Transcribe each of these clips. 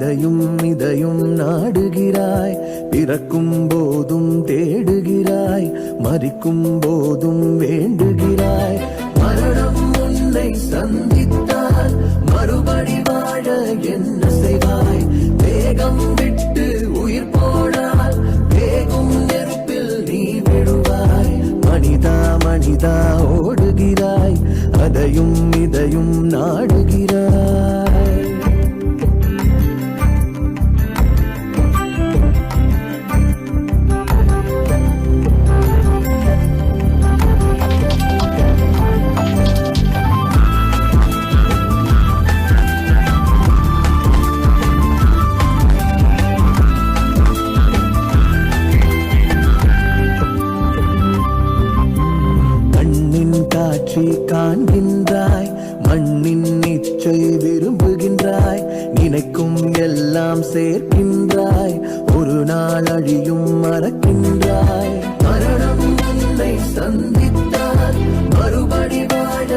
அதையும் இதையும் நாடுகிறாய். பிறக்கும் போதும் தேடுகிறாய், மரிக்கும் போதும் வேண்டுகிறாய். மரணம் உன்னை சந்தித்தால் மறுபடி வாழ என்ன செய்வாய்? வேகம் விட்டு உயிர் போனால் வேகும் நெருப்பில் நீ விடுவாய். மனிதா மனிதா ஓடுகிறாய், அதையும் இதையும் நாடுகிறாய். காண்கின்றாய், மண்ணின் இச்சை விரும்புகின்றாய். நினைக்கும் எல்லாம் சேர்க்கின்றாய், ஒரு நாள் அழியும் மறக்கின்றாய். மரணம் உன்னை சந்தித்தால் மறுபடி வாழ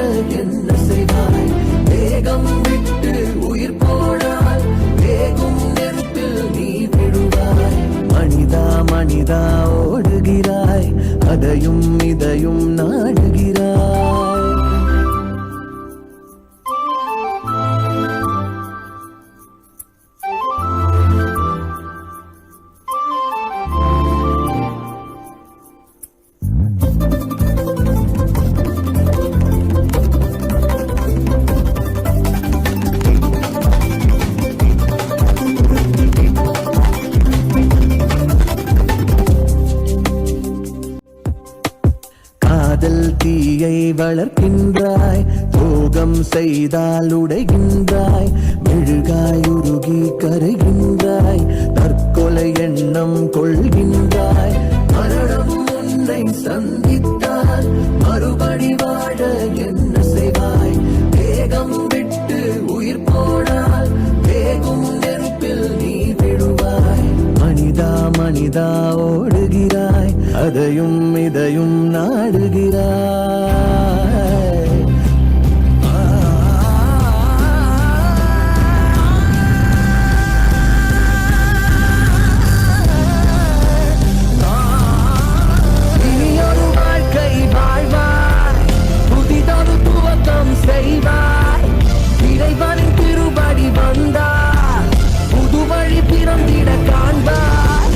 என்ன செய்வாய்? வேகம் விட்டு உயிர் போனால் வேகும் நெருப்பில் நீ விடுவாய். மனிதா மனிதா ஓடுகிறாய், அதையும் இதையும் நாடுகிறாய். காதல் தீயை வளர்க்கின்றாய், துரோகம் செய்தால் உடைகின்றாய். மெழுகாய் உருகி கருகின்றாய், தற்கொலை எண்ணம் கொள்கின்றாய். மரணம் உன்னை சந்தித்தால் மறுபடி வாழ என்ன செய்வாய்? வேகம் விட்டு உயிர் போனால் வேகும் நெருப்பில் நீ விடுவாய். மனிதா மனிதா ஓடுகிறாய், அதையும் இதையும் நாடுகிறாய். இனியொரு வாழ்க்கை வாழ்வாய், புதிதொரு துவக்கம் செய்வாய். இறைவனின் திருப்படி வந்தார், புது வழி பிறந்திட காண்பாய்.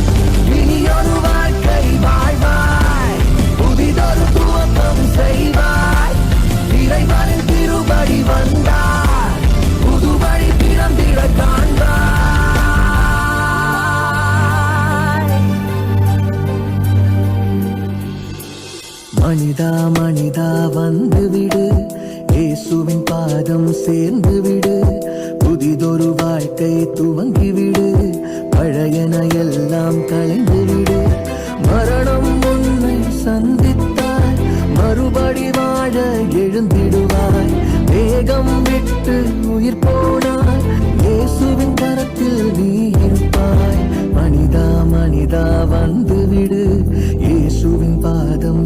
இனியொரு வாழ்க்கை வாழ்வாய், புதிதொரு துவக்கம் செய்வாய். இறைவனின் திருப்படி வந்தார், புது வழி பிறந்திட காண்பாய். மனிதா மனிதா வந்துவிடு, இயேசுவின் பாதம் சேர்ந்து விடு. புதிதொரு வாழ்க்கை துவங்கிவிடு, பழையன எல்லாம் களைந்து விடு. மரணம் உன்னை சந்தித்தால் மறுபடி வாழ எழுந்திடுவாய். வேகம் விட்டு உயிர் போனால் இயேசுவின் கரத்தில் நீ இருப்பாய். மனிதா மனிதா வந்துவிடு, இயேசுவின் பாதம்